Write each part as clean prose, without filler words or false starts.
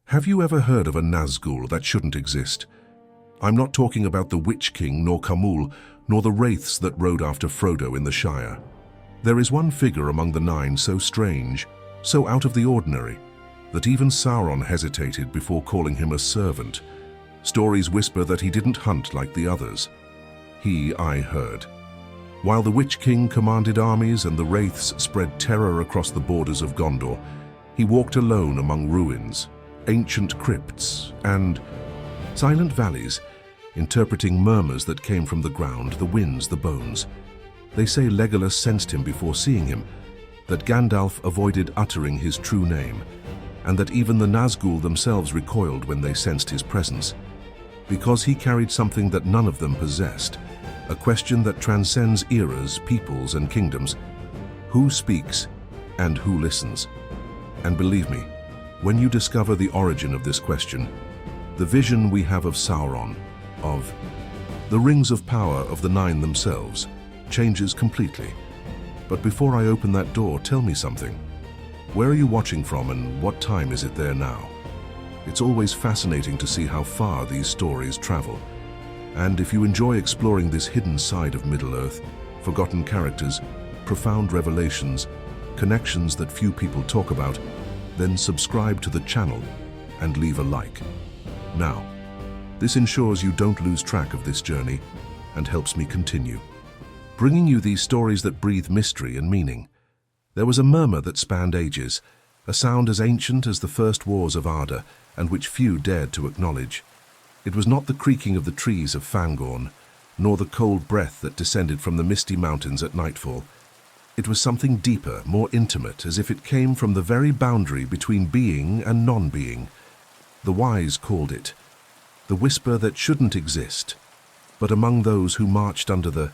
Have you ever heard of a Nazgûl that shouldn't exist? I'm not talking about the Witch King, nor Kamul, nor the wraiths that rode after Frodo in the Shire. There is one figure among the nine so strange, so out of the ordinary, that even Sauron hesitated before calling him a servant. Stories whisper that he didn't hunt like the others. He, I heard. While the Witch King commanded armies and the wraiths spread terror across the borders of Gondor, he walked alone among ruins, ancient crypts, and silent valleys, interpreting murmurs that came from the ground, the winds, the bones. They say Legolas sensed him before seeing him, that Gandalf avoided uttering his true name, and that even the Nazgûl themselves recoiled when they sensed his presence, because he carried something that none of them possessed, a question that transcends eras, peoples, and kingdoms. Who speaks and who listens? And believe me, when you discover the origin of this question, the vision we have of Sauron, of the rings of power of the nine themselves, changes completely. But before I open that door, tell me something. Where are you watching from and what time is it there now? It's always fascinating to see how far these stories travel. And if you enjoy exploring this hidden side of Middle-earth, forgotten characters, profound revelations, connections that few people talk about, then subscribe to the channel and leave a like. Now, this ensures you don't lose track of this journey and helps me continue, bringing you these stories that breathe mystery and meaning. There was a murmur that spanned ages, a sound as ancient as the first wars of Arda, and which few dared to acknowledge. It was not the creaking of the trees of Fangorn, nor the cold breath that descended from the misty mountains at nightfall. It was something deeper, more intimate, as if it came from the very boundary between being and non-being. The wise called it the whisper that shouldn't exist. But among those who marched under the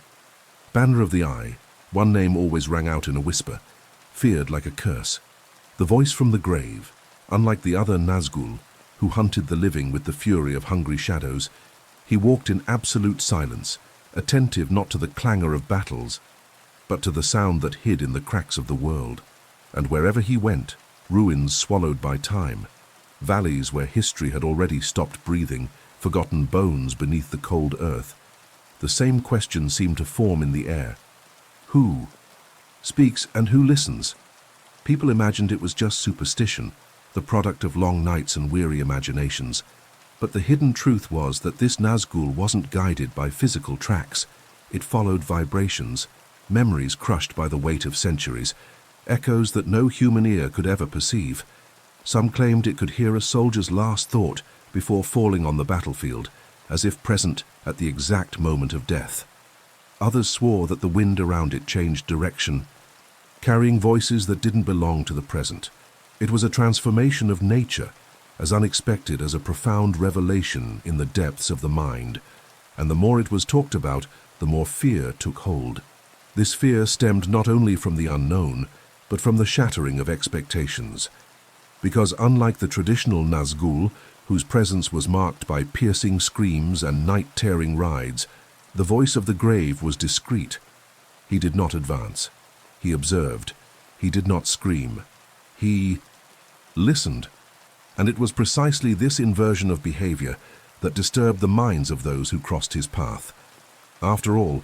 banner of the Eye, one name always rang out in a whisper, feared like a curse. The voice from the grave, unlike the other Nazgûl, who hunted the living with the fury of hungry shadows, he walked in absolute silence, attentive not to the clangor of battles, but to the sound that hid in the cracks of the world. And wherever he went, ruins swallowed by time, valleys where history had already stopped breathing, forgotten bones beneath the cold earth. The same question seemed to form in the air. Who speaks and who listens? People imagined it was just superstition, the product of long nights and weary imaginations. But the hidden truth was that this Nazgûl wasn't guided by physical tracks. It followed vibrations, memories crushed by the weight of centuries, echoes that no human ear could ever perceive. Some claimed it could hear a soldier's last thought before falling on the battlefield, as if present at the exact moment of death. Others swore that the wind around it changed direction, carrying voices that didn't belong to the present. It was a transformation of nature, as unexpected as a profound revelation in the depths of the mind, and the more it was talked about, the more fear took hold. This fear stemmed not only from the unknown, but from the shattering of expectations. Because unlike the traditional Nazgûl, whose presence was marked by piercing screams and night-tearing rides, the voice of the grave was discreet. He did not advance. He observed. He did not scream. He listened. And it was precisely this inversion of behavior that disturbed the minds of those who crossed his path. After all,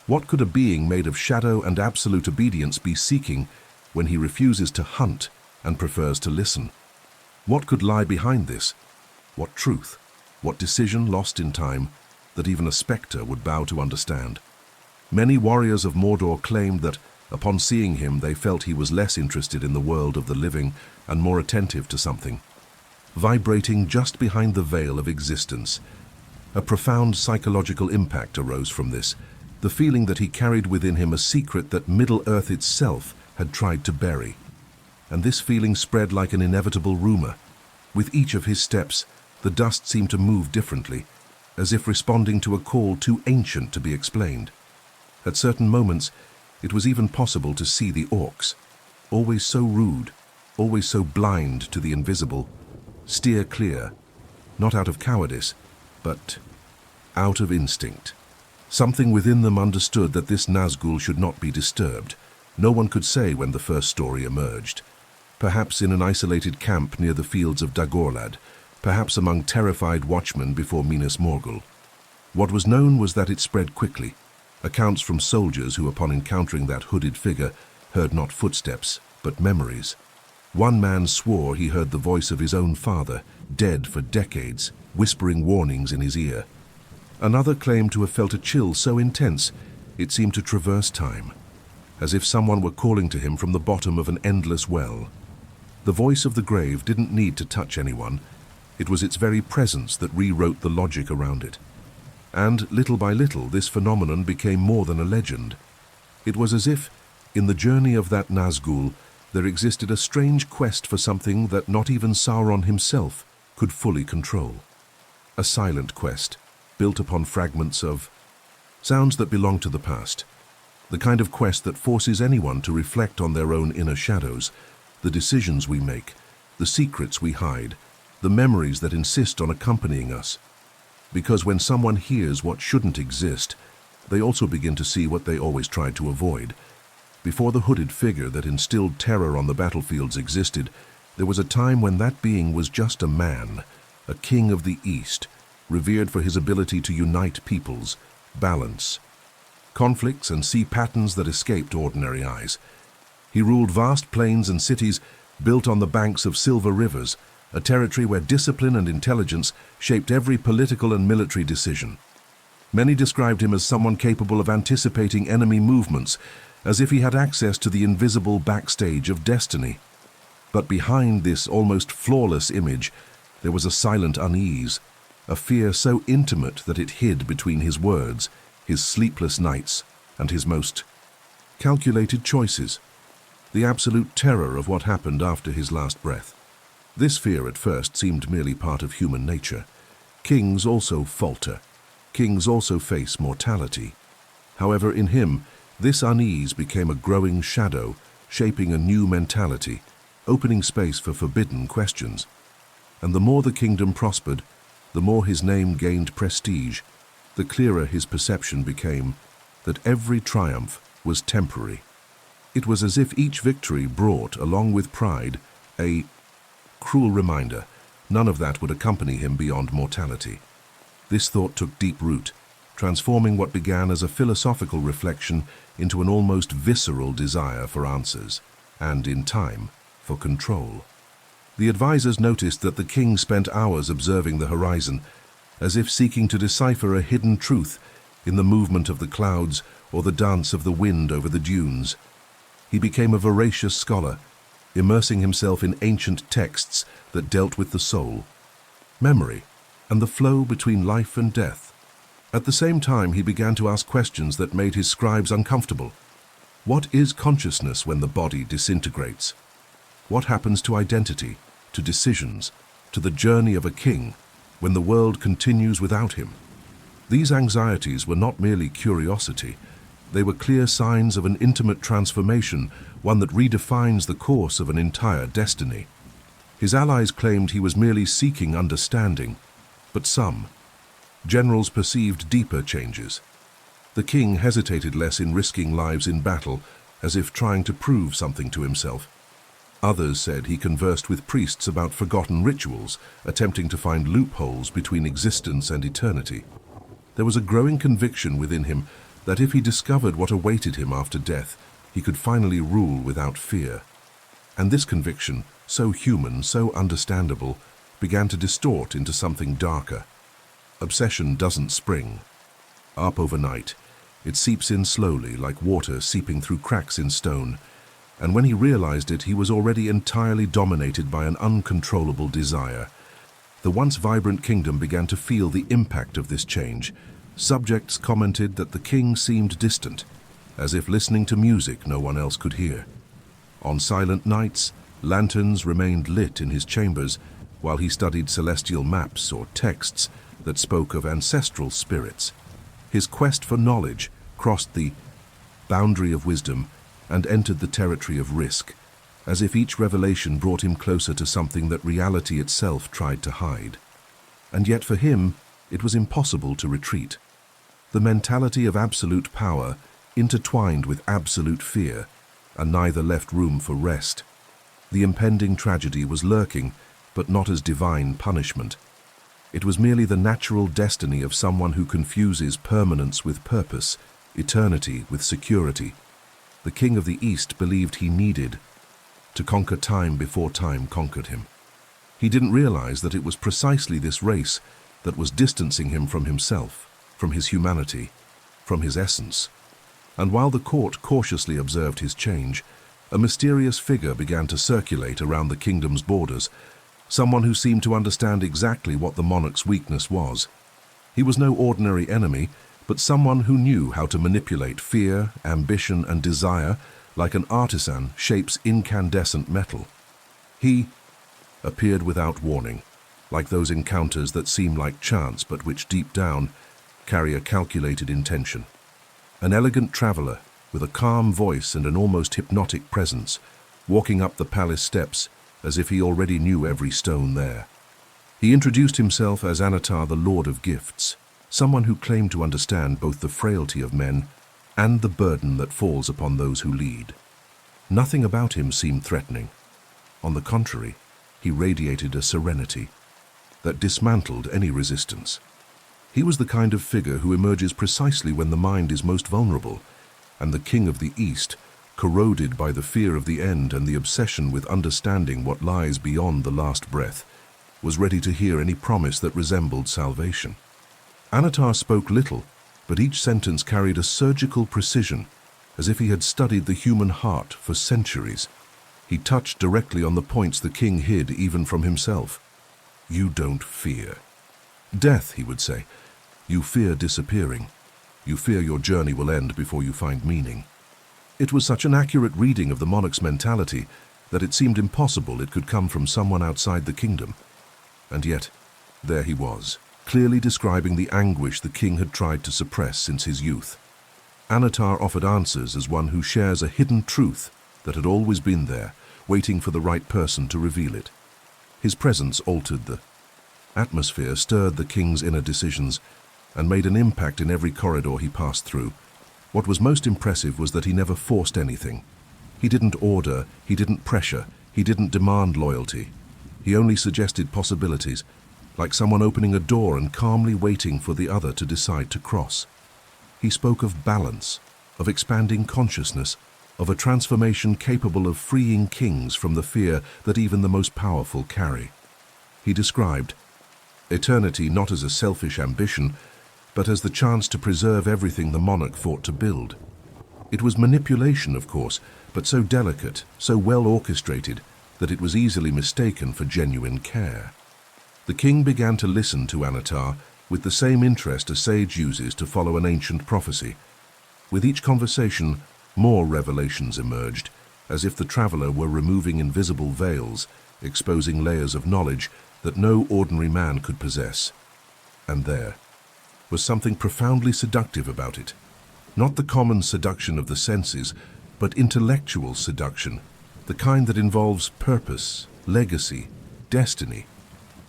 what could a being made of shadow and absolute obedience be seeking when he refuses to hunt and prefers to listen? What could lie behind this? What truth, what decision lost in time that even a spectre would bow to understand? Many warriors of Mordor claimed that, upon seeing him, they felt he was less interested in the world of the living and more attentive to something vibrating just behind the veil of existence. A profound psychological impact arose from this, the feeling that he carried within him a secret that Middle-earth itself had tried to bury. And this feeling spread like an inevitable rumor. With each of his steps, the dust seemed to move differently, as if responding to a call too ancient to be explained. At certain moments, it was even possible to see the orcs, always so rude, always so blind to the invisible, steer clear, not out of cowardice, but out of instinct. Something within them understood that this Nazgûl should not be disturbed. No one could say when the first story emerged. perhaps in an isolated camp near the fields of Dagorlad, perhaps among terrified watchmen before Minas Morgul. What was known was that it spread quickly. Accounts from soldiers who, upon encountering that hooded figure, heard not footsteps, but memories. One man swore he heard the voice of his own father, dead for decades, whispering warnings in his ear. Another claimed to have felt a chill so intense it seemed to traverse time, as if someone were calling to him from the bottom of an endless well. The voice of the grave didn't need to touch anyone. It was its very presence that rewrote the logic around it. And little by little, this phenomenon became more than a legend. It was as if, in the journey of that Nazgûl, there existed a strange quest for something that not even Sauron himself could fully control. A silent quest, built upon fragments of sounds that belong to the past. The kind of quest that forces anyone to reflect on their own inner shadows, the decisions we make, the secrets we hide, the memories that insist on accompanying us. Because when someone hears what shouldn't exist, they also begin to see what they always tried to avoid. Before the hooded figure that instilled terror on the battlefields existed, there was a time when that being was just a man, a king of the East, revered for his ability to unite peoples, balance conflicts and see patterns that escaped ordinary eyes. He ruled vast plains and cities built on the banks of silver rivers, a territory where discipline and intelligence shaped every political and military decision. Many described him as someone capable of anticipating enemy movements, as if he had access to the invisible backstage of destiny. But behind this almost flawless image, there was a silent unease, a fear so intimate that it hid between his words, his sleepless nights, and his most calculated choices, the absolute terror of what happened after his last breath. This fear at first seemed merely part of human nature. Kings also falter. Kings also face mortality. However, in him, this unease became a growing shadow, shaping a new mentality, opening space for forbidden questions. And the more the kingdom prospered, the more his name gained prestige, the clearer his perception became that every triumph was temporary. It was as if each victory brought, along with pride, a cruel reminder none of that would accompany him beyond mortality. This thought took deep root, transforming what began as a philosophical reflection into an almost visceral desire for answers, and, in time, for control. The advisors noticed that the king spent hours observing the horizon, as if seeking to decipher a hidden truth in the movement of the clouds or the dance of the wind over the dunes. He became a voracious scholar, immersing himself in ancient texts that dealt with the soul, memory, and the flow between life and death. At the same time, he began to ask questions that made his scribes uncomfortable. What is consciousness when the body disintegrates? What happens to identity, to decisions, to the journey of a king when the world continues without him? These anxieties were not merely curiosity. They were clear signs of an intimate transformation, one that redefines the course of an entire destiny. His allies claimed he was merely seeking understanding, but some generals perceived deeper changes. The king hesitated less in risking lives in battle, as if trying to prove something to himself. Others said he conversed with priests about forgotten rituals, attempting to find loopholes between existence and eternity. There was a growing conviction within him that if he discovered what awaited him after death, he could finally rule without fear. And this conviction, so human, so understandable, began to distort into something darker. Obsession doesn't spring up overnight. It seeps in slowly, like water seeping through cracks in stone. And when he realized it, he was already entirely dominated by an uncontrollable desire. The once vibrant kingdom began to feel the impact of this change. Subjects commented that the king seemed distant, as if listening to music no one else could hear. On silent nights, lanterns remained lit in his chambers while he studied celestial maps or texts that spoke of ancestral spirits. His quest for knowledge crossed the boundary of wisdom and entered the territory of risk, as if each revelation brought him closer to something that reality itself tried to hide. And yet for him, it was impossible to retreat. The mentality of absolute power intertwined with absolute fear, and neither left room for rest. The impending tragedy was lurking, but not as divine punishment. It was merely the natural destiny of someone who confuses permanence with purpose, eternity with security. The King of the East believed he needed to conquer time before time conquered him. He didn't realize that it was precisely this race that was distancing him from himself, from his humanity, from his essence. And while the court cautiously observed his change, a mysterious figure began to circulate around the kingdom's borders, someone who seemed to understand exactly what the monarch's weakness was. He was no ordinary enemy, but someone who knew how to manipulate fear, ambition, and desire like an artisan shapes incandescent metal. He appeared without warning, like those encounters that seem like chance but which deep down carry a calculated intention. An elegant traveler, with a calm voice and an almost hypnotic presence, walking up the palace steps as if he already knew every stone there. He introduced himself as Anatar, the Lord of Gifts, someone who claimed to understand both the frailty of men and the burden that falls upon those who lead. Nothing about him seemed threatening. On the contrary, he radiated a serenity that dismantled any resistance. He was the kind of figure who emerges precisely when the mind is most vulnerable, and the King of the East, corroded by the fear of the end and the obsession with understanding what lies beyond the last breath, was ready to hear any promise that resembled salvation. Anatar spoke little, but each sentence carried a surgical precision, as if he had studied the human heart for centuries. He touched directly on the points the king hid even from himself. "You don't fear death," he would say. "You fear disappearing. You fear your journey will end before you find meaning." It was such an accurate reading of the monarch's mentality that it seemed impossible it could come from someone outside the kingdom. And yet, there he was, clearly describing the anguish the king had tried to suppress since his youth. Anatar offered answers as one who shares a hidden truth that had always been there, waiting for the right person to reveal it. His presence altered the atmosphere, stirred the king's inner decisions, and made an impact in every corridor he passed through. What was most impressive was that he never forced anything. He didn't order, he didn't pressure, he didn't demand loyalty. He only suggested possibilities, like someone opening a door and calmly waiting for the other to decide to cross. He spoke of balance, of expanding consciousness, of a transformation capable of freeing kings from the fear that even the most powerful carry. He described eternity not as a selfish ambition, but as the chance to preserve everything the monarch fought to build. It was manipulation, of course, but so delicate, so well orchestrated, that it was easily mistaken for genuine care. The king began to listen to Anatar with the same interest a sage uses to follow an ancient prophecy. With each conversation, more revelations emerged, as if the traveler were removing invisible veils, exposing layers of knowledge that no ordinary man could possess. And there was something profoundly seductive about it. Not the common seduction of the senses, but intellectual seduction, the kind that involves purpose, legacy, destiny.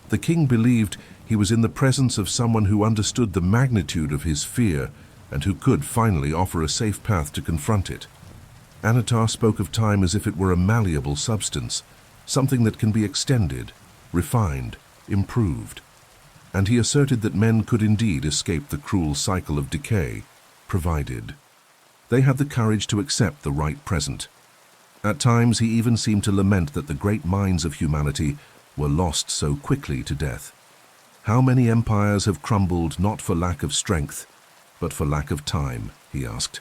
The king believed he was in the presence of someone who understood the magnitude of his fear and who could finally offer a safe path to confront it. Anatar spoke of time as if it were a malleable substance, something that can be extended, refined, improved. And he asserted that men could indeed escape the cruel cycle of decay, provided they had the courage to accept the right present. At times he even seemed to lament that the great minds of humanity were lost so quickly to death. How many empires have crumbled not for lack of strength, but for lack of time, he asked.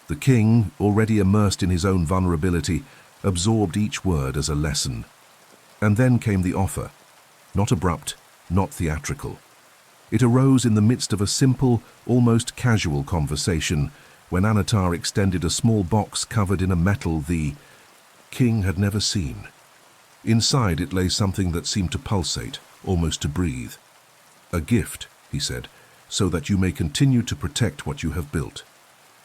The king, already immersed in his own vulnerability, absorbed each word as a lesson. And then came the offer, not abrupt, not theatrical. It arose in the midst of a simple, almost casual conversation when Anatar extended a small box covered in a metal the king had never seen. Inside it lay something that seemed to pulsate, almost to breathe. "A gift," he said, "so that you may continue to protect what you have built,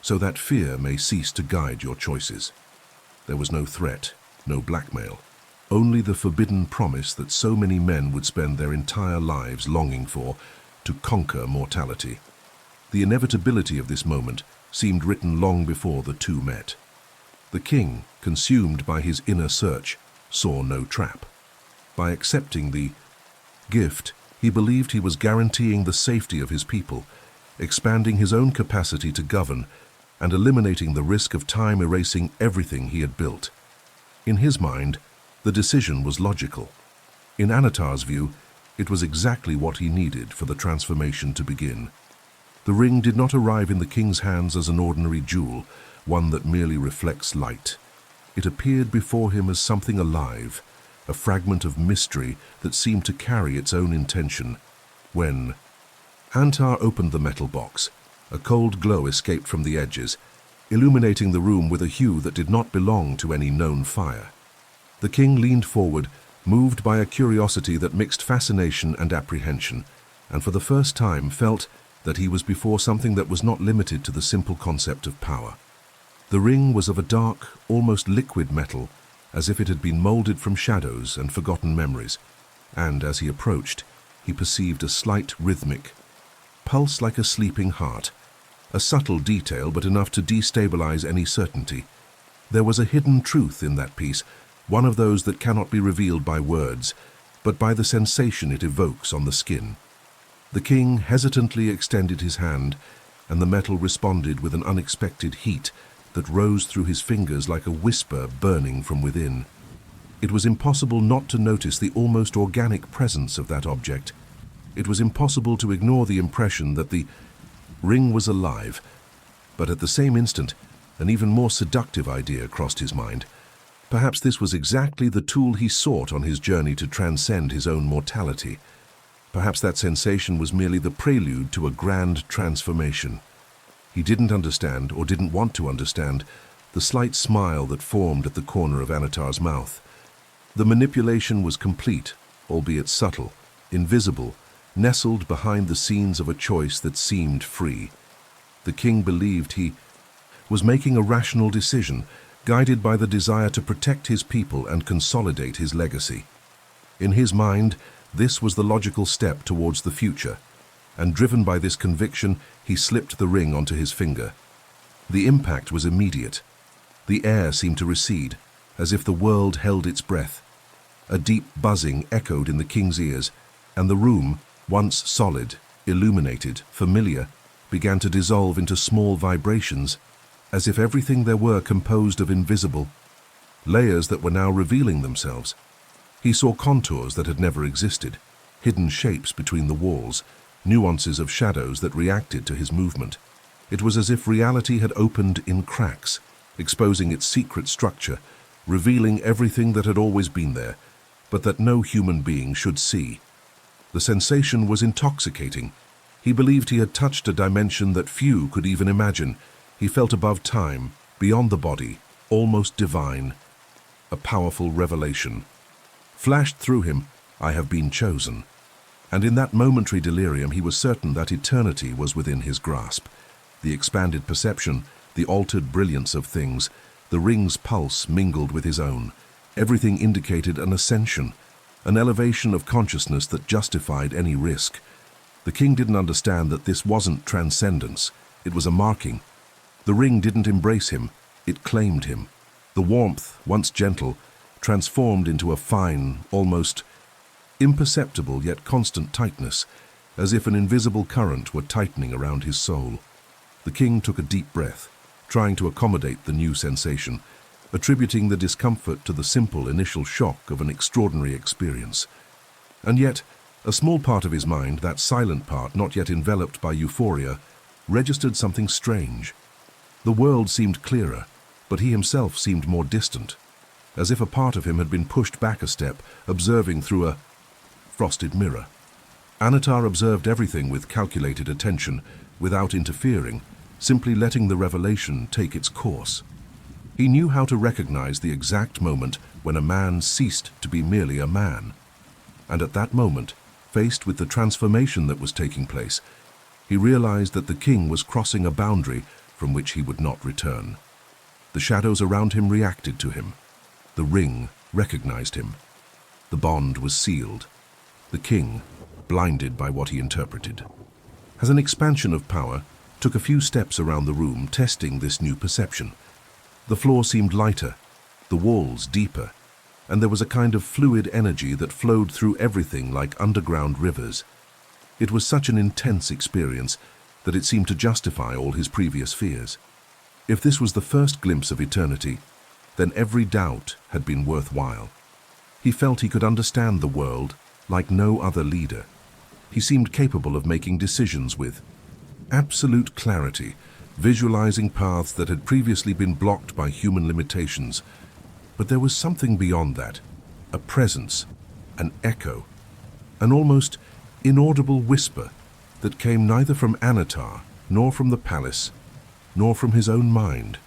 so that fear may cease to guide your choices." There was no threat, no blackmail, only the forbidden promise that so many men would spend their entire lives longing for, to conquer mortality. The inevitability of this moment seemed written long before the two met. The king, consumed by his inner search, saw no trap. By accepting the gift, he believed he was guaranteeing the safety of his people, expanding his own capacity to govern, and eliminating the risk of time erasing everything he had built. In his mind, the decision was logical. In Anatar's view, it was exactly what he needed for the transformation to begin. The ring did not arrive in the king's hands as an ordinary jewel, one that merely reflects light. It appeared before him as something alive, a fragment of mystery that seemed to carry its own intention. When Antar opened the metal box, a cold glow escaped from the edges, illuminating the room with a hue that did not belong to any known fire. The king leaned forward, moved by a curiosity that mixed fascination and apprehension, and for the first time felt that he was before something that was not limited to the simple concept of power. The ring was of a dark, almost liquid metal, as if it had been molded from shadows and forgotten memories, and as he approached, he perceived a slight rhythmic pulse like a sleeping heart, a subtle detail but enough to destabilize any certainty. There was a hidden truth in that piece, one of those that cannot be revealed by words, but by the sensation it evokes on the skin. The king hesitantly extended his hand, and the metal responded with an unexpected heat that rose through his fingers like a whisper burning from within. It was impossible not to notice the almost organic presence of that object. It was impossible to ignore the impression that the ring was alive, but at the same instant, an even more seductive idea crossed his mind. Perhaps this was exactly the tool he sought on his journey to transcend his own mortality. Perhaps that sensation was merely the prelude to a grand transformation. He didn't understand, or didn't want to understand, the slight smile that formed at the corner of Anatar's mouth. The manipulation was complete, albeit subtle, invisible, nestled behind the scenes of a choice that seemed free. The king believed he was making a rational decision, guided by the desire to protect his people and consolidate his legacy. In his mind, this was the logical step towards the future, and driven by this conviction, he slipped the ring onto his finger. The impact was immediate. The air seemed to recede, as if the world held its breath. A deep buzzing echoed in the king's ears, and the room, once solid, illuminated, familiar, began to dissolve into small vibrations, as if everything there were composed of invisible layers that were now revealing themselves. He saw contours that had never existed, hidden shapes between the walls, nuances of shadows that reacted to his movement. It was as if reality had opened in cracks, exposing its secret structure, revealing everything that had always been there, but that no human being should see. The sensation was intoxicating. He believed he had touched a dimension that few could even imagine. He felt above time, beyond the body, almost divine. A powerful revelation flashed through him. I have been chosen. And in that momentary delirium he was certain that eternity was within his grasp. The expanded perception, the altered brilliance of things, the ring's pulse mingled with his own. Everything indicated an ascension, an elevation of consciousness that justified any risk. The king didn't understand that this wasn't transcendence, it was a marking. The ring didn't embrace him, it claimed him. The warmth, once gentle, transformed into a fine, almost imperceptible yet constant tightness, as if an invisible current were tightening around his soul. The king took a deep breath, trying to accommodate the new sensation, attributing the discomfort to the simple initial shock of an extraordinary experience. And yet, a small part of his mind, that silent part not yet enveloped by euphoria, registered something strange. The world seemed clearer, but he himself seemed more distant, as if a part of him had been pushed back a step, observing through a frosted mirror. Anatar observed everything with calculated attention, without interfering, simply letting the revelation take its course. He knew how to recognize the exact moment when a man ceased to be merely a man. And at that moment, faced with the transformation that was taking place, he realized that the king was crossing a boundary from which he would not return. The shadows around him reacted to him. The ring recognized him. The bond was sealed. The king, blinded by what he interpreted, as an expansion of power, took a few steps around the room, testing this new perception. The floor seemed lighter, the walls deeper, and there was a kind of fluid energy that flowed through everything like underground rivers. It was such an intense experience that it seemed to justify all his previous fears. If this was the first glimpse of eternity, then every doubt had been worthwhile. He felt he could understand the world like no other leader. He seemed capable of making decisions with absolute clarity, visualizing paths that had previously been blocked by human limitations. But there was something beyond that, a presence, an echo, an almost inaudible whisper that came neither from Anatar, nor from the palace, nor from his own mind.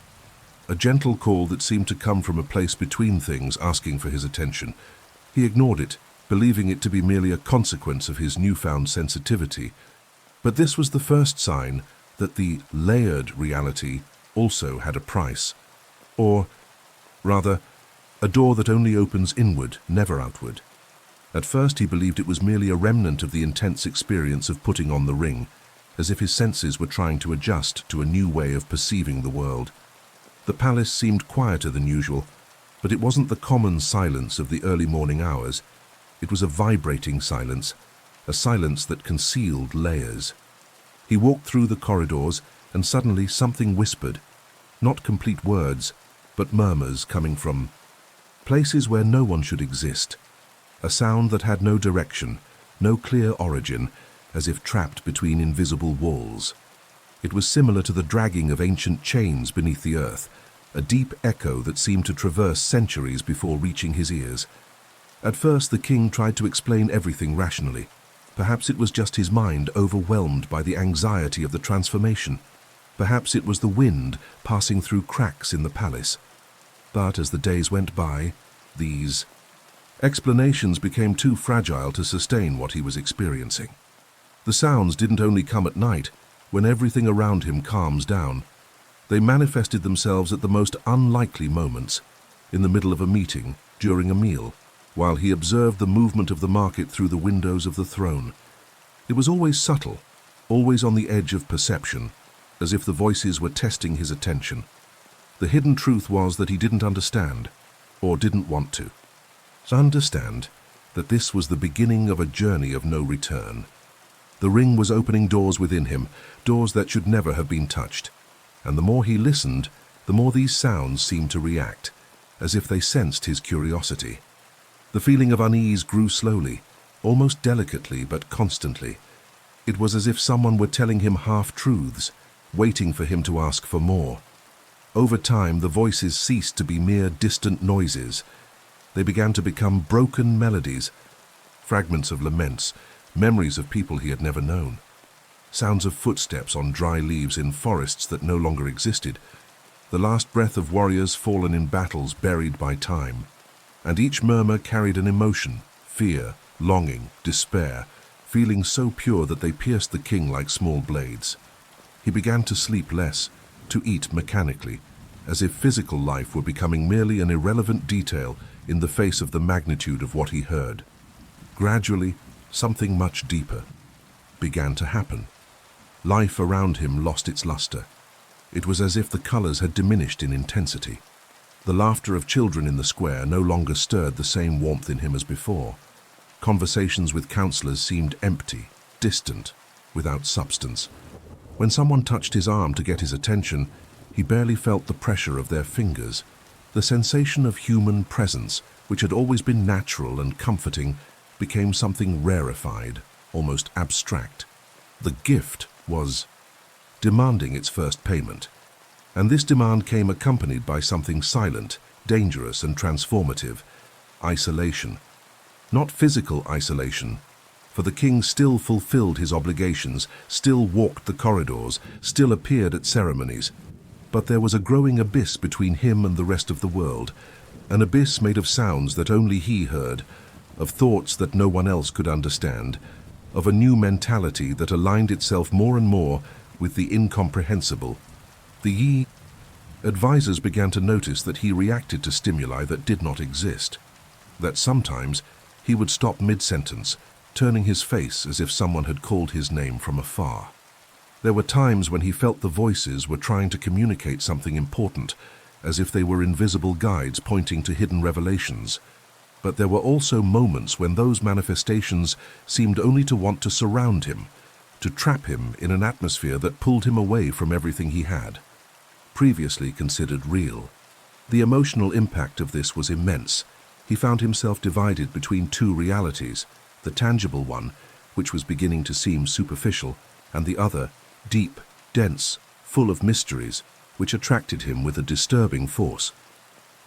A gentle call that seemed to come from a place between things, asking for his attention. He ignored it, believing it to be merely a consequence of his newfound sensitivity. But this was the first sign that the layered reality also had a price. Or, rather, a door that only opens inward, never outward. At first he believed it was merely a remnant of the intense experience of putting on the ring, as if his senses were trying to adjust to a new way of perceiving the world. The palace seemed quieter than usual, but it wasn't the common silence of the early morning hours. It was a vibrating silence, a silence that concealed layers. He walked through the corridors, and suddenly something whispered, not complete words, but murmurs coming from places where no one should exist. A sound that had no direction, no clear origin, as if trapped between invisible walls. It was similar to the dragging of ancient chains beneath the earth, a deep echo that seemed to traverse centuries before reaching his ears. At first the king tried to explain everything rationally. Perhaps it was just his mind overwhelmed by the anxiety of the transformation. Perhaps it was the wind passing through cracks in the palace. But as the days went by, these explanations became too fragile to sustain what he was experiencing. The sounds didn't only come at night, when everything around him calms down. They manifested themselves at the most unlikely moments, in the middle of a meeting, during a meal, while he observed the movement of the market through the windows of the throne. It was always subtle, always on the edge of perception, as if the voices were testing his attention. The hidden truth was that he didn't understand, or didn't want to. Understand that this was the beginning of a journey of no return. The ring was opening doors within him, doors that should never have been touched. And the more he listened, the more these sounds seemed to react, as if they sensed his curiosity. The feeling of unease grew slowly, almost delicately but constantly. It was as if someone were telling him half-truths, waiting for him to ask for more. Over time, the voices ceased to be mere distant noises. They began to become broken melodies, fragments of laments, memories of people he had never known, sounds of footsteps on dry leaves in forests that no longer existed, the last breath of warriors fallen in battles buried by time. And each murmur carried an emotion, fear, longing, despair, feelings so pure that they pierced the king like small blades. He began to sleep less, to eat mechanically, as if physical life were becoming merely an irrelevant detail in the face of the magnitude of what he heard. Gradually, something much deeper began to happen. Life around him lost its luster. It was as if the colors had diminished in intensity. The laughter of children in the square no longer stirred the same warmth in him as before. Conversations with counselors seemed empty, distant, without substance. When someone touched his arm to get his attention, he barely felt the pressure of their fingers. The sensation of human presence, which had always been natural and comforting, became something rarefied, almost abstract. The gift was demanding its first payment. And this demand came accompanied by something silent, dangerous and transformative: isolation. Not physical isolation, for the king still fulfilled his obligations, still walked the corridors, still appeared at ceremonies. But there was a growing abyss between him and the rest of the world, an abyss made of sounds that only he heard, of thoughts that no one else could understand, of a new mentality that aligned itself more and more with the incomprehensible. The advisors began to notice that he reacted to stimuli that did not exist, that sometimes he would stop mid-sentence, turning his face as if someone had called his name from afar. There were times when he felt the voices were trying to communicate something important, as if they were invisible guides pointing to hidden revelations. But there were also moments when those manifestations seemed only to want to surround him, to trap him in an atmosphere that pulled him away from everything he had previously considered real. The emotional impact of this was immense. He found himself divided between two realities, the tangible one, which was beginning to seem superficial, and the other, deep, dense, full of mysteries, which attracted him with a disturbing force.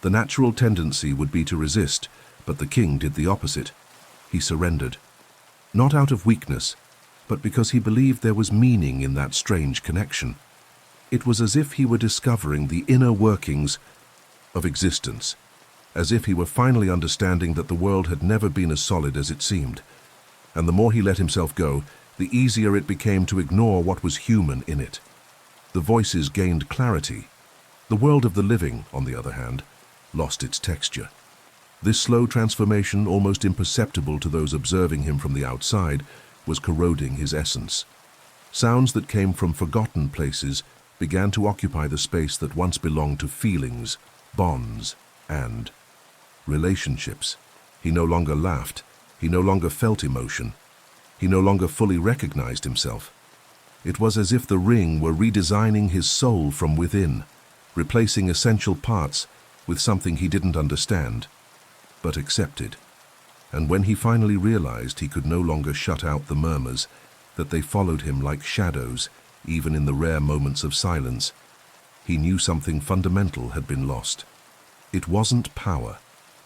The natural tendency would be to resist, but the king did the opposite. He surrendered. Not out of weakness, but because he believed there was meaning in that strange connection. It was as if he were discovering the inner workings of existence, as if he were finally understanding that the world had never been as solid as it seemed. And the more he let himself go, the easier it became to ignore what was human in it. The voices gained clarity. The world of the living, on the other hand, lost its texture. This slow transformation, almost imperceptible to those observing him from the outside, was corroding his essence. Sounds that came from forgotten places began to occupy the space that once belonged to feelings, bonds, and relationships. He no longer laughed. He no longer felt emotion. He no longer fully recognized himself. It was as if the ring were redesigning his soul from within, replacing essential parts with something he didn't understand, but accepted. And when he finally realized he could no longer shut out the murmurs, that they followed him like shadows, even in the rare moments of silence, he knew something fundamental had been lost. It wasn't power.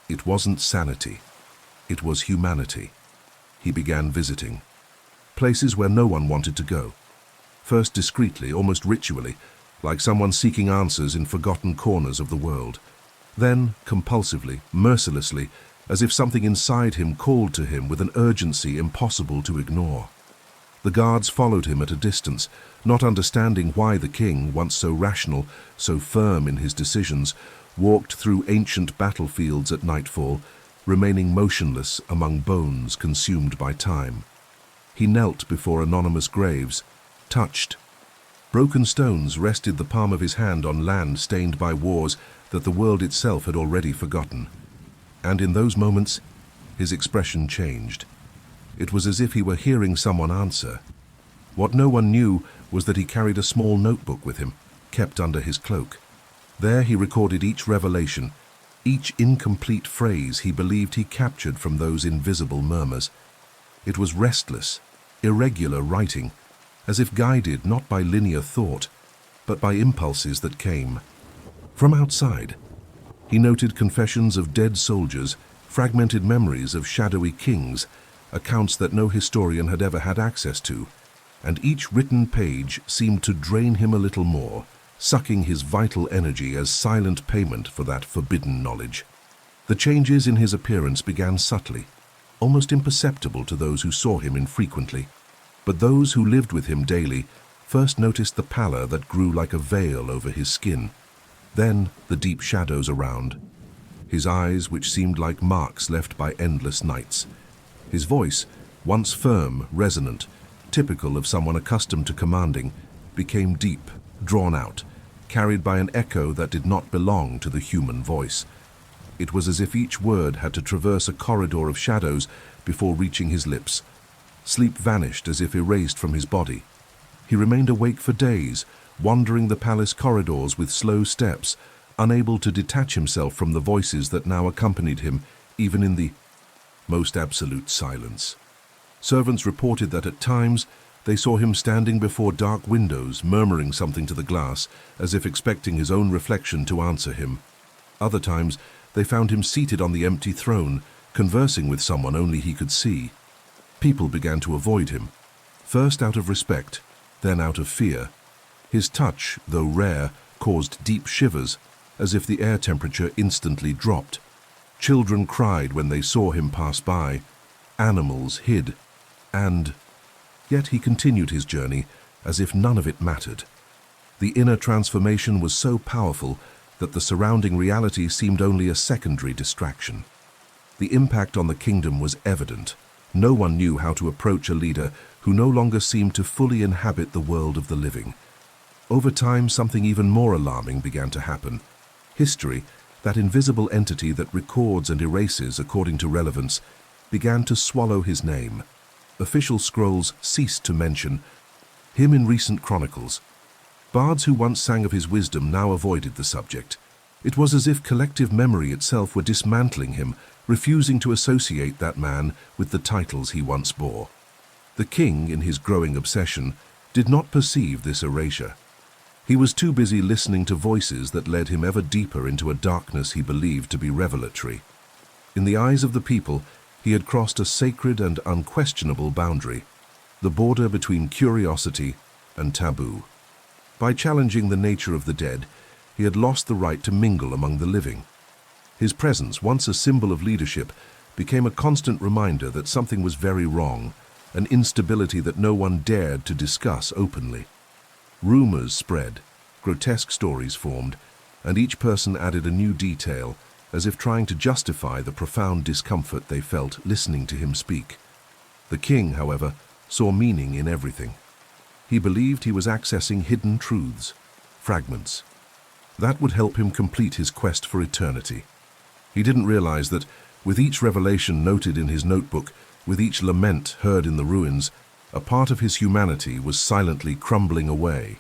It wasn't sanity. It was humanity. He began visiting places where no one wanted to go. First discreetly, almost ritually, like someone seeking answers in forgotten corners of the world. Then, compulsively, mercilessly, as if something inside him called to him with an urgency impossible to ignore. The guards followed him at a distance, not understanding why the king, once so rational, so firm in his decisions, walked through ancient battlefields at nightfall, remaining motionless among bones consumed by time. He knelt before anonymous graves, touched. Broken stones rested the palm of his hand on land stained by wars that the world itself had already forgotten. And in those moments, his expression changed. It was as if he were hearing someone answer. What no one knew was that he carried a small notebook with him, kept under his cloak. There he recorded each revelation, each incomplete phrase he believed he captured from those invisible murmurs. It was restless, irregular writing, as if guided not by linear thought, but by impulses that came from outside. He noted confessions of dead soldiers, fragmented memories of shadowy kings, accounts that no historian had ever had access to, and each written page seemed to drain him a little more, sucking his vital energy as silent payment for that forbidden knowledge. The changes in his appearance began subtly, almost imperceptible to those who saw him infrequently, but those who lived with him daily first noticed the pallor that grew like a veil over his skin, then the deep shadows around, his eyes which seemed like marks left by endless nights. His voice, once firm, resonant, typical of someone accustomed to commanding, became deep, drawn out, carried by an echo that did not belong to the human voice. It was as if each word had to traverse a corridor of shadows before reaching his lips. Sleep vanished as if erased from his body. He remained awake for days, wandering the palace corridors with slow steps, unable to detach himself from the voices that now accompanied him, even in the most absolute silence. Servants reported that at times they saw him standing before dark windows, murmuring something to the glass, as if expecting his own reflection to answer him. Other times they found him seated on the empty throne, conversing with someone only he could see. People began to avoid him, first out of respect, then out of fear. His touch, though rare, caused deep shivers, as if the air temperature instantly dropped. Children cried when they saw him pass by. Animals hid. And yet he continued his journey as if none of it mattered. The inner transformation was so powerful that the surrounding reality seemed only a secondary distraction. The impact on the kingdom was evident. No one knew how to approach a leader who no longer seemed to fully inhabit the world of the living. Over time, something even more alarming began to happen. History, That invisible entity that records and erases according to relevance, began to swallow his name. Official scrolls ceased to mention him in recent chronicles. Bards who once sang of his wisdom now avoided the subject. It was as if collective memory itself were dismantling him, refusing to associate that man with the titles he once bore. The king, in his growing obsession, did not perceive this erasure. He was too busy listening to voices that led him ever deeper into a darkness he believed to be revelatory. In the eyes of the people, he had crossed a sacred and unquestionable boundary, the border between curiosity and taboo. By challenging the nature of the dead, he had lost the right to mingle among the living. His presence, once a symbol of leadership, became a constant reminder that something was very wrong, an instability that no one dared to discuss openly. Rumors spread, grotesque stories formed, and each person added a new detail, as if trying to justify the profound discomfort they felt listening to him speak. The king, however, saw meaning in everything. He believed he was accessing hidden truths, fragments. That would help him complete his quest for eternity. He didn't realize that, with each revelation noted in his notebook, with each lament heard in the ruins, a part of his humanity was silently crumbling away.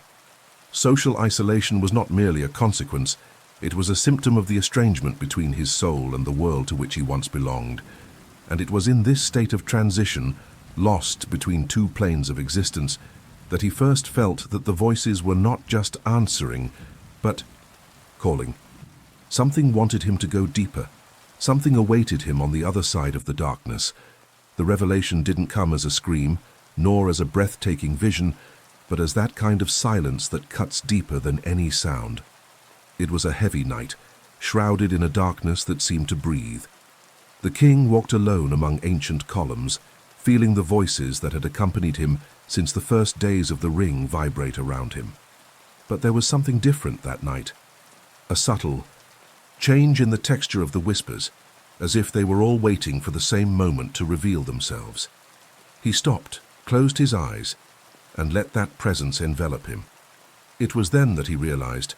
Social isolation was not merely a consequence, it was a symptom of the estrangement between his soul and the world to which he once belonged. And it was in this state of transition, lost between two planes of existence, that he first felt that the voices were not just answering, but calling. Something wanted him to go deeper. Something awaited him on the other side of the darkness. The revelation didn't come as a scream, nor as a breathtaking vision, but as that kind of silence that cuts deeper than any sound. It was a heavy night, shrouded in a darkness that seemed to breathe. The king walked alone among ancient columns, feeling the voices that had accompanied him since the first days of the ring vibrate around him. But there was something different that night. A subtle change in the texture of the whispers, as if they were all waiting for the same moment to reveal themselves. He stopped, closed his eyes, and let that presence envelop him. It was then that he realized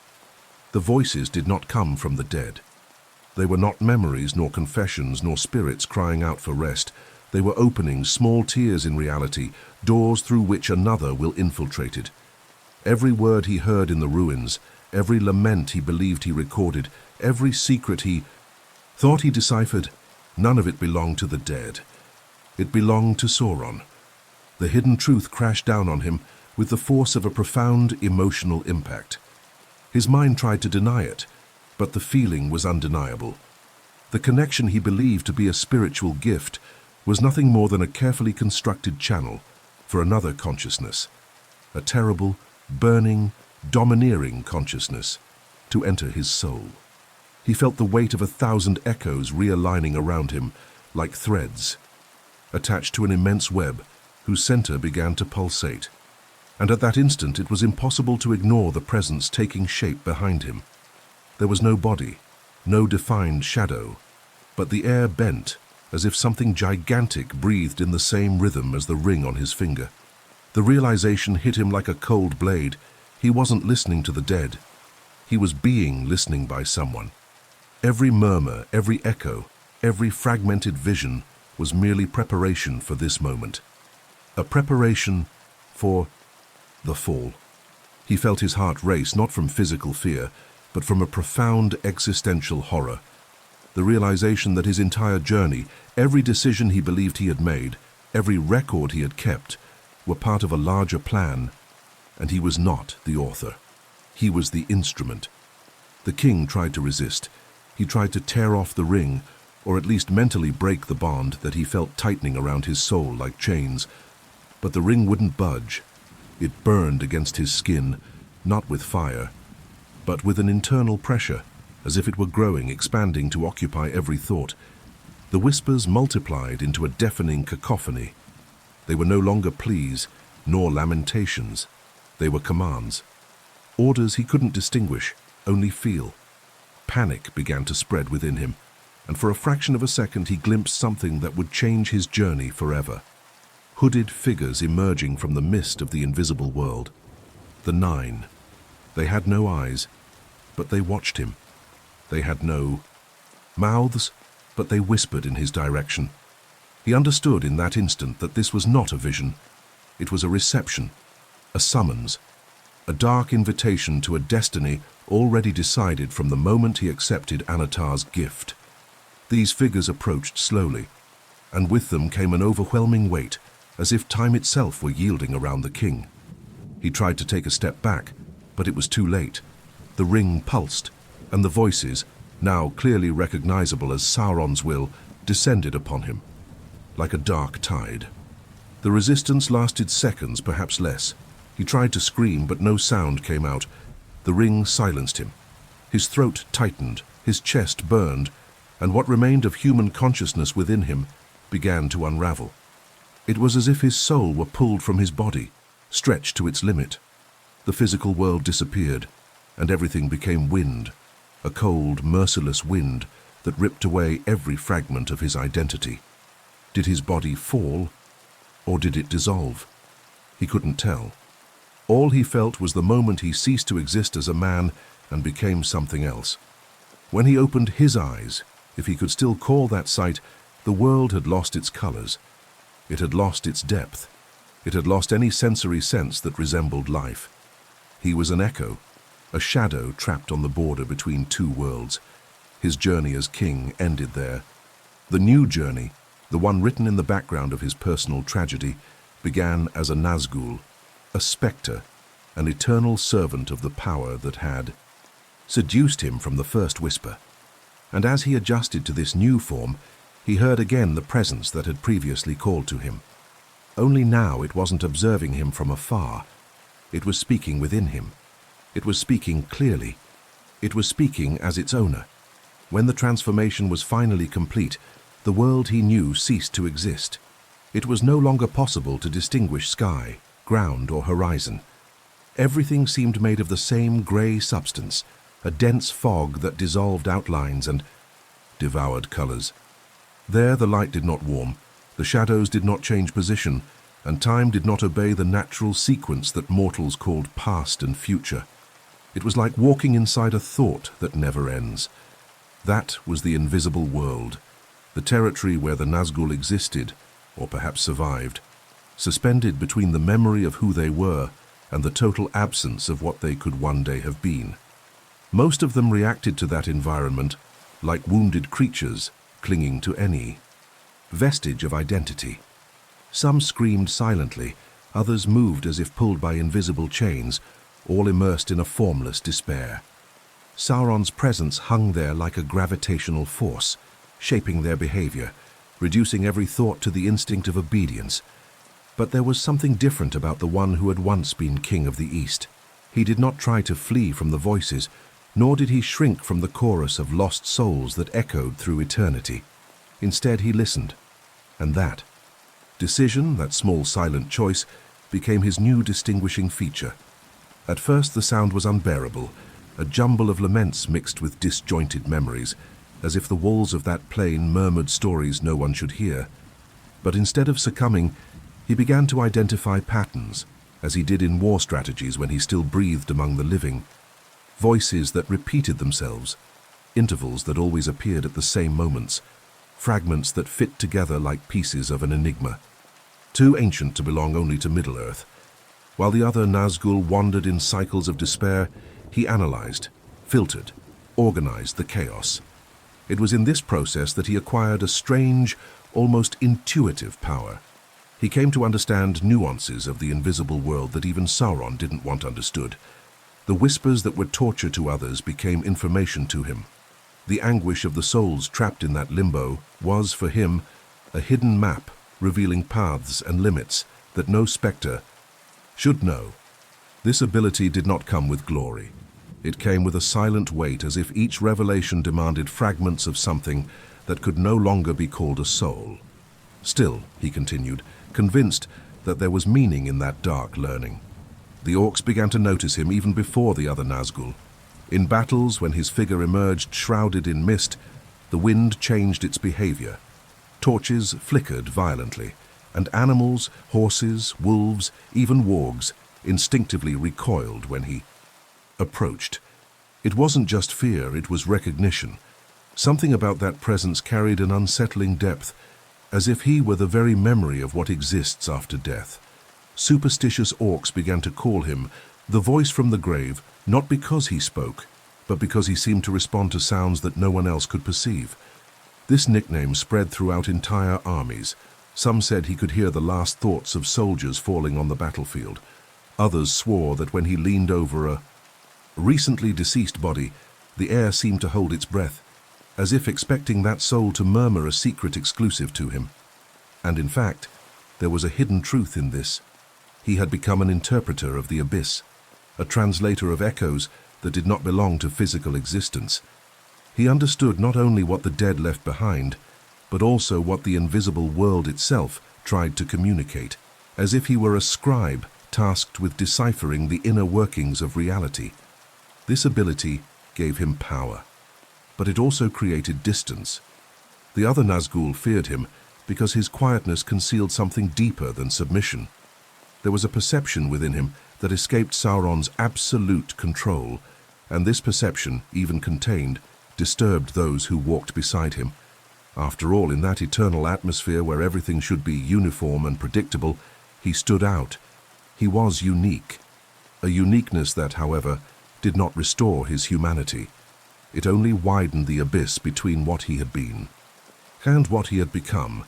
the voices did not come from the dead. They were not memories, nor confessions, nor spirits crying out for rest. They were opening small tears in reality, doors through which another will infiltrate it. Every word he heard in the ruins, every lament he believed he recorded, every secret he thought he deciphered, none of it belonged to the dead. It belonged to Sauron. The hidden truth crashed down on him with the force of a profound emotional impact. His mind tried to deny it, but the feeling was undeniable. The connection he believed to be a spiritual gift was nothing more than a carefully constructed channel for another consciousness, a terrible, burning, domineering consciousness to enter his soul. He felt the weight of 1,000 echoes realigning around him like threads, attached to an immense web whose center began to pulsate. And at that instant it was impossible to ignore the presence taking shape behind him. There was no body, no defined shadow, but the air bent as if something gigantic breathed in the same rhythm as the ring on his finger. The realization hit him like a cold blade. He wasn't listening to the dead. He was being listening by someone. Every murmur, every echo, every fragmented vision was merely preparation for this moment. A preparation for the fall. He felt his heart race, not from physical fear, but from a profound existential horror. The realization that his entire journey, every decision he believed he had made, every record he had kept, were part of a larger plan, and he was not the author. He was the instrument. The king tried to resist. He tried to tear off the ring, or at least mentally break the bond that he felt tightening around his soul like chains. But the ring wouldn't budge. It burned against his skin, not with fire, but with an internal pressure, as if it were growing, expanding to occupy every thought. The whispers multiplied into a deafening cacophony. They were no longer pleas, nor lamentations. They were commands. Orders he couldn't distinguish, only feel. Panic began to spread within him, and for a fraction of a second he glimpsed something that would change his journey forever. Hooded figures emerging from the mist of the invisible world. The 9. They had no eyes, but they watched him. They had no mouths, but they whispered in his direction. He understood in that instant that this was not a vision. It was a reception, a summons, a dark invitation to a destiny already decided from the moment he accepted Anatar's gift. These figures approached slowly, and with them came an overwhelming weight, as if time itself were yielding around the king. He tried to take a step back, but it was too late. The ring pulsed, and the voices, now clearly recognizable as Sauron's will, descended upon him, like a dark tide. The resistance lasted seconds, perhaps less. He tried to scream, but no sound came out. The ring silenced him. His throat tightened, his chest burned, and what remained of human consciousness within him began to unravel. It was as if his soul were pulled from his body, stretched to its limit. The physical world disappeared, and everything became wind, a cold, merciless wind that ripped away every fragment of his identity. Did his body fall, or did it dissolve? He couldn't tell. All he felt was the moment he ceased to exist as a man and became something else. When he opened his eyes, if he could still call that sight, the world had lost its colors. It had lost its depth. It had lost any sensory sense that resembled life. He was an echo, a shadow trapped on the border between two worlds. His journey as king ended there. The new journey, the one written in the background of his personal tragedy, began as a Nazgûl, a spectre, an eternal servant of the power that had seduced him from the first whisper. And as he adjusted to this new form, he heard again the presence that had previously called to him. Only now it wasn't observing him from afar. It was speaking within him. It was speaking clearly. It was speaking as its owner. When the transformation was finally complete, the world he knew ceased to exist. It was no longer possible to distinguish sky, ground, or horizon. Everything seemed made of the same grey substance, a dense fog that dissolved outlines and devoured colors. There the light did not warm, the shadows did not change position, and time did not obey the natural sequence that mortals called past and future. It was like walking inside a thought that never ends. That was the invisible world, the territory where the Nazgûl existed, or perhaps survived, suspended between the memory of who they were and the total absence of what they could one day have been. Most of them reacted to that environment like wounded creatures clinging to any vestige of identity. Some screamed silently, others moved as if pulled by invisible chains, all immersed in a formless despair. Sauron's presence hung there like a gravitational force, shaping their behavior, reducing every thought to the instinct of obedience. But there was something different about the one who had once been king of the East. He did not try to flee from the voices, nor did he shrink from the chorus of lost souls that echoed through eternity. Instead, he listened, and that decision, that small silent choice, became his new distinguishing feature. At first the sound was unbearable, a jumble of laments mixed with disjointed memories, as if the walls of that plain murmured stories no one should hear. But instead of succumbing, he began to identify patterns, as he did in war strategies when he still breathed among the living. Voices that repeated themselves, intervals that always appeared at the same moments, fragments that fit together like pieces of an enigma, too ancient to belong only to Middle-earth. While the other Nazgûl wandered in cycles of despair, he analyzed, filtered, organized the chaos. It was in this process that he acquired a strange, almost intuitive power. He came to understand nuances of the invisible world that even Sauron didn't want understood. The whispers that were torture to others became information to him. The anguish of the souls trapped in that limbo was, for him, a hidden map revealing paths and limits that no spectre should know. This ability did not come with glory. It came with a silent weight, as if each revelation demanded fragments of something that could no longer be called a soul. Still, he continued, convinced that there was meaning in that dark learning. The orcs began to notice him even before the other Nazgûl. In battles, when his figure emerged shrouded in mist, the wind changed its behavior. Torches flickered violently, and animals, horses, wolves, even wargs, instinctively recoiled when he approached. It wasn't just fear, it was recognition. Something about that presence carried an unsettling depth, as if he were the very memory of what exists after death. Superstitious orcs began to call him the voice from the grave, not because he spoke, but because he seemed to respond to sounds that no one else could perceive. This nickname spread throughout entire armies. Some said he could hear the last thoughts of soldiers falling on the battlefield. Others swore that when he leaned over a recently deceased body, the air seemed to hold its breath, as if expecting that soul to murmur a secret exclusive to him. And in fact, there was a hidden truth in this. He had become an interpreter of the abyss, a translator of echoes that did not belong to physical existence. He understood not only what the dead left behind, but also what the invisible world itself tried to communicate, as if he were a scribe tasked with deciphering the inner workings of reality. This ability gave him power, but it also created distance. The other Nazgûl feared him because his quietness concealed something deeper than submission. There was a perception within him that escaped Sauron's absolute control, and this perception, even contained, disturbed those who walked beside him. After all, in that eternal atmosphere where everything should be uniform and predictable, he stood out. He was unique. A uniqueness that, however, did not restore his humanity. It only widened the abyss between what he had been and what he had become.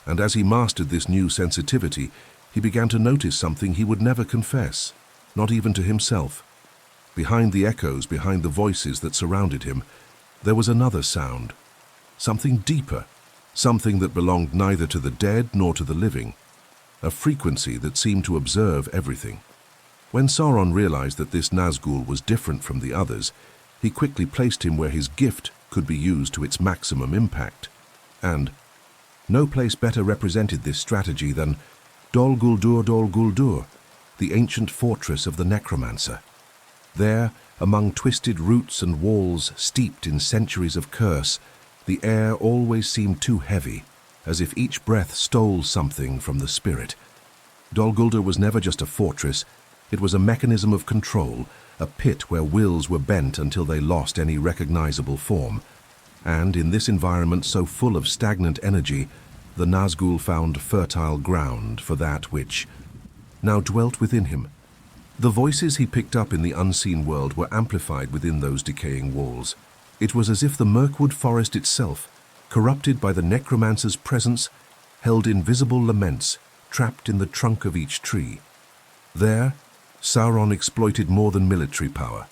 And as he mastered this new sensitivity, he began to notice something he would never confess, not even to himself. Behind the echoes, behind the voices that surrounded him, there was another sound, something deeper, something that belonged neither to the dead nor to the living, a frequency that seemed to observe everything. When Sauron realized that this Nazgûl was different from the others, he quickly placed him where his gift could be used to its maximum impact. And no place better represented this strategy than Dol Guldur, the ancient fortress of the necromancer. There, among twisted roots and walls steeped in centuries of curse, the air always seemed too heavy, as if each breath stole something from the spirit. Dol Guldur was never just a fortress, it was a mechanism of control, a pit where wills were bent until they lost any recognizable form. And in this environment so full of stagnant energy, the Nazgûl found fertile ground for that which now dwelt within him. The voices he picked up in the unseen world were amplified within those decaying walls. It was as if the Mirkwood forest itself, corrupted by the necromancer's presence, held invisible laments trapped in the trunk of each tree. There, Sauron exploited more than military power.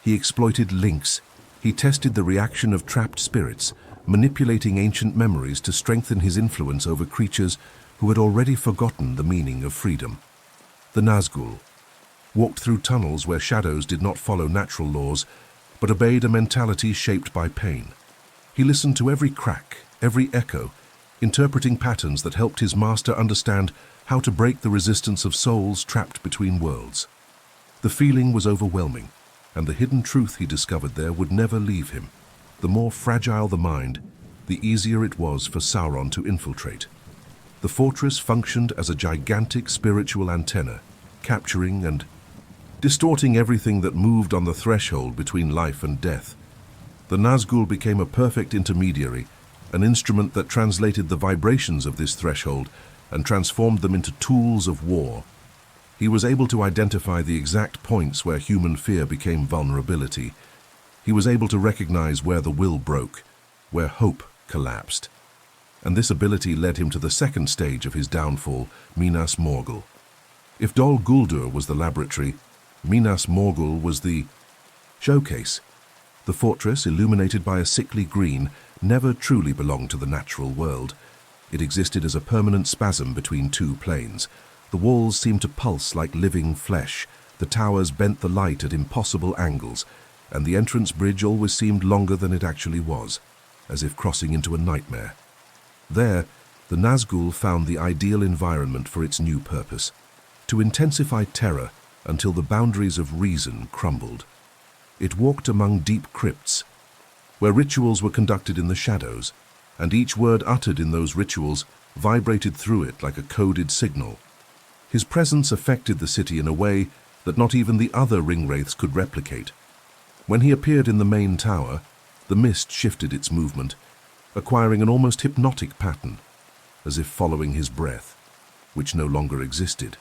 He exploited links. He tested the reaction of trapped spirits, manipulating ancient memories to strengthen his influence over creatures who had already forgotten the meaning of freedom. The Nazgûl walked through tunnels where shadows did not follow natural laws, but obeyed a mentality shaped by pain. He listened to every crack, every echo, interpreting patterns that helped his master understand how to break the resistance of souls trapped between worlds. The feeling was overwhelming, and the hidden truth he discovered there would never leave him. The more fragile the mind, the easier it was for Sauron to infiltrate. The fortress functioned as a gigantic spiritual antenna, capturing and distorting everything that moved on the threshold between life and death. The Nazgûl became a perfect intermediary, an instrument that translated the vibrations of this threshold and transformed them into tools of war. He was able to identify the exact points where human fear became vulnerability. He was able to recognize where the will broke, where hope collapsed. And this ability led him to the second stage of his downfall, Minas Morgul. If Dol Guldur was the laboratory, Minas Morgul was the showcase. The fortress, illuminated by a sickly green, never truly belonged to the natural world. It existed as a permanent spasm between two planes. The walls seemed to pulse like living flesh, the towers bent the light at impossible angles, and the entrance bridge always seemed longer than it actually was, as if crossing into a nightmare. There, the Nazgûl found the ideal environment for its new purpose, to intensify terror until the boundaries of reason crumbled. It walked among deep crypts, where rituals were conducted in the shadows, and each word uttered in those rituals vibrated through it like a coded signal. His presence affected the city in a way that not even the other ringwraiths could replicate. When he appeared in the main tower, the mist shifted its movement, acquiring an almost hypnotic pattern, as if following his breath, which no longer existed.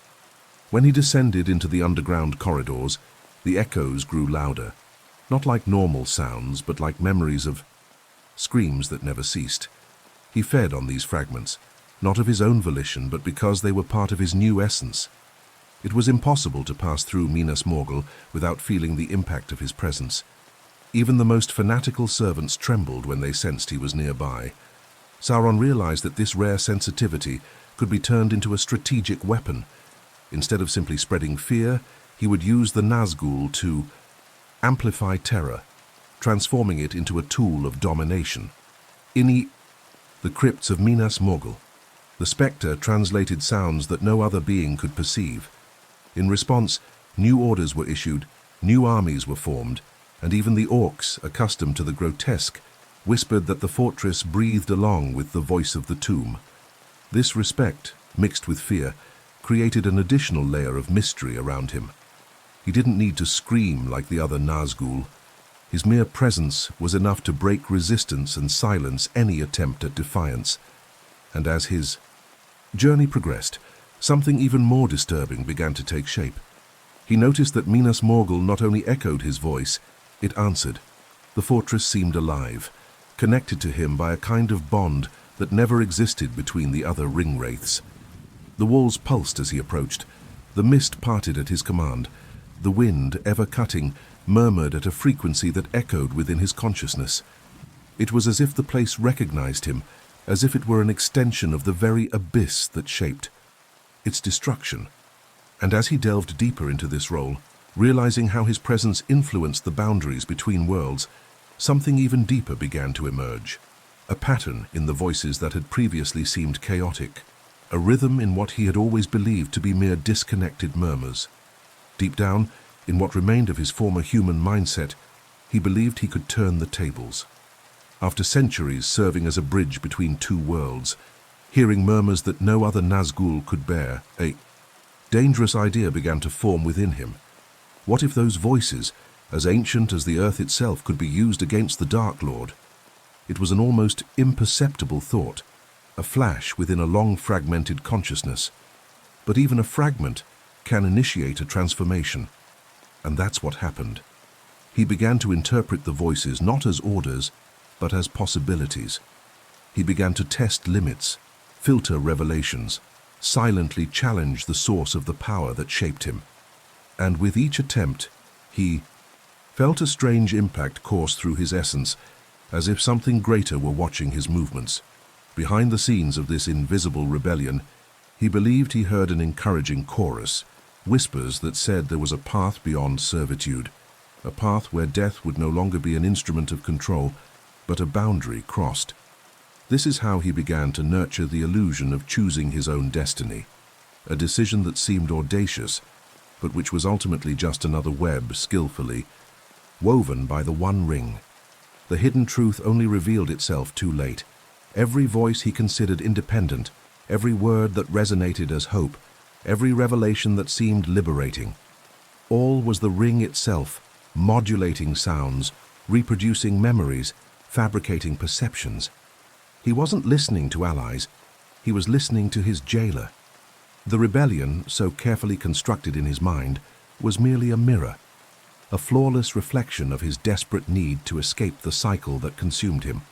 When he descended into the underground corridors, the echoes grew louder, not like normal sounds, but like memories of screams that never ceased. He fed on these fragments, not of his own volition, but because they were part of his new essence. It was impossible to pass through Minas Morgul without feeling the impact of his presence. Even the most fanatical servants trembled when they sensed he was nearby. Sauron realized that this rare sensitivity could be turned into a strategic weapon. Instead of simply spreading fear, he would use the Nazgûl to amplify terror, transforming it into a tool of domination. In the crypts of Minas Morgul, the spectre translated sounds that no other being could perceive. In response, new orders were issued, new armies were formed, and even the orcs, accustomed to the grotesque, whispered that the fortress breathed along with the voice of the tomb. This respect, mixed with fear, created an additional layer of mystery around him. He didn't need to scream like the other Nazgûl. His mere presence was enough to break resistance and silence any attempt at defiance. And as his journey progressed, something even more disturbing began to take shape. He noticed that Minas Morgul not only echoed his voice, it answered. The fortress seemed alive, connected to him by a kind of bond that never existed between the other ring wraiths. The walls pulsed as he approached. The mist parted at his command. The wind, ever cutting, murmured at a frequency that echoed within his consciousness. It was as if the place recognized him, as if it were an extension of the very abyss that shaped its destruction. And as he delved deeper into this role, realizing how his presence influenced the boundaries between worlds, something even deeper began to emerge. A pattern in the voices that had previously seemed chaotic, a rhythm in what he had always believed to be mere disconnected murmurs. Deep down, in what remained of his former human mindset, he believed he could turn the tables. After centuries serving as a bridge between two worlds, hearing murmurs that no other Nazgûl could bear, a dangerous idea began to form within him. What if those voices, as ancient as the earth itself, could be used against the Dark Lord? It was an almost imperceptible thought, a flash within a long fragmented consciousness. But even a fragment can initiate a transformation. And that's what happened. He began to interpret the voices not as orders, but as possibilities. He began to test limits, filter revelations, silently challenge the source of the power that shaped him. And with each attempt, he felt a strange impact course through his essence, as if something greater were watching his movements. Behind the scenes of this invisible rebellion, he believed he heard an encouraging chorus, whispers that said there was a path beyond servitude, a path where death would no longer be an instrument of control, but a boundary crossed. This is how he began to nurture the illusion of choosing his own destiny, a decision that seemed audacious, but which was ultimately just another web skillfully woven by the One Ring. The hidden truth only revealed itself too late. Every voice he considered independent, every word that resonated as hope, every revelation that seemed liberating. All was the ring itself, modulating sounds, reproducing memories, fabricating perceptions. He wasn't listening to allies, he was listening to his jailer. The rebellion, so carefully constructed in his mind, was merely a mirror, a flawless reflection of his desperate need to escape the cycle that consumed him.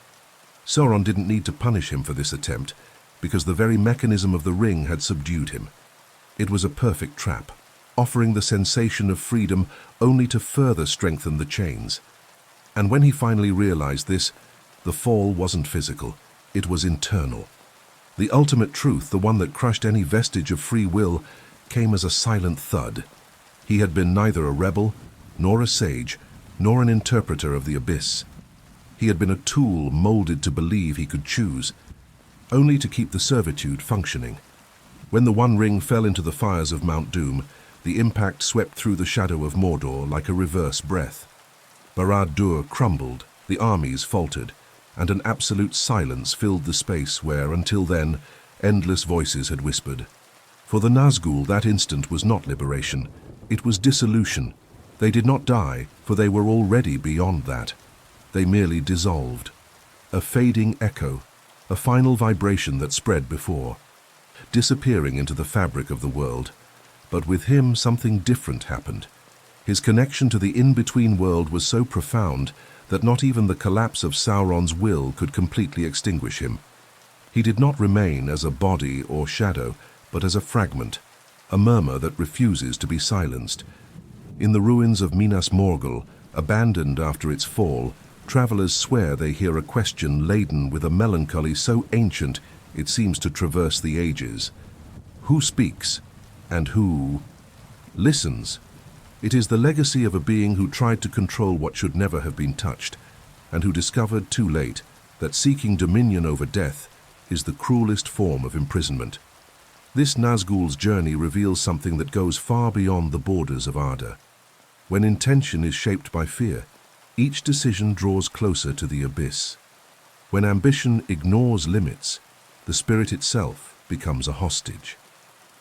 Sauron didn't need to punish him for this attempt, because the very mechanism of the ring had subdued him. It was a perfect trap, offering the sensation of freedom only to further strengthen the chains. And when he finally realized this, the fall wasn't physical, it was internal. The ultimate truth, the one that crushed any vestige of free will, came as a silent thud. He had been neither a rebel, nor a sage, nor an interpreter of the abyss. He had been a tool molded to believe he could choose, only to keep the servitude functioning. When the One Ring fell into the fires of Mount Doom, the impact swept through the shadow of Mordor like a reverse breath. Barad-dûr crumbled, the armies faltered, and an absolute silence filled the space where, until then, endless voices had whispered. For the Nazgûl, that instant was not liberation, it was dissolution. They did not die, for they were already beyond that. They merely dissolved. A fading echo, a final vibration that spread before, disappearing into the fabric of the world. But with him, something different happened. His connection to the in-between world was so profound that not even the collapse of Sauron's will could completely extinguish him. He did not remain as a body or shadow, but as a fragment, a murmur that refuses to be silenced. In the ruins of Minas Morgul, abandoned after its fall, travelers swear they hear a question laden with a melancholy so ancient it seems to traverse the ages. Who speaks, and who listens? It is the legacy of a being who tried to control what should never have been touched, and who discovered too late that seeking dominion over death is the cruelest form of imprisonment. This Nazgûl's journey reveals something that goes far beyond the borders of Arda. When intention is shaped by fear, each decision draws closer to the abyss. When ambition ignores limits, the spirit itself becomes a hostage.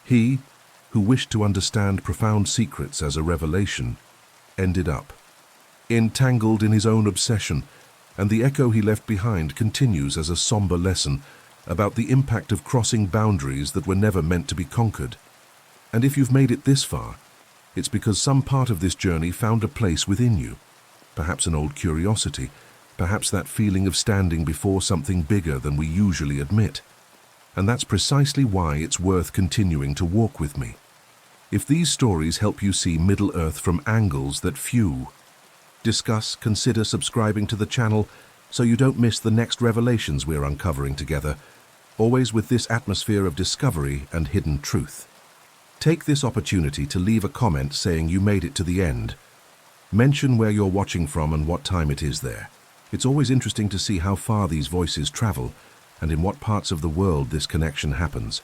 He, who wished to understand profound secrets as a revelation, ended up entangled in his own obsession, and the echo he left behind continues as a somber lesson about the impact of crossing boundaries that were never meant to be conquered. And if you've made it this far, it's because some part of this journey found a place within you. Perhaps an old curiosity, perhaps that feeling of standing before something bigger than we usually admit. And that's precisely why it's worth continuing to walk with me. If these stories help you see Middle-earth from angles that few discuss, consider subscribing to the channel so you don't miss the next revelations we're uncovering together, always with this atmosphere of discovery and hidden truth. Take this opportunity to leave a comment saying you made it to the end. Mention where you're watching from and what time it is there. It's always interesting to see how far these voices travel and in what parts of the world this connection happens.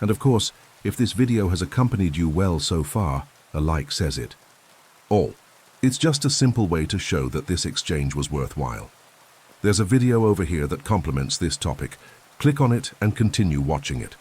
And of course, if this video has accompanied you well so far, a like says it all. It's just a simple way to show that this exchange was worthwhile. There's a video over here that complements this topic. Click on it and continue watching it.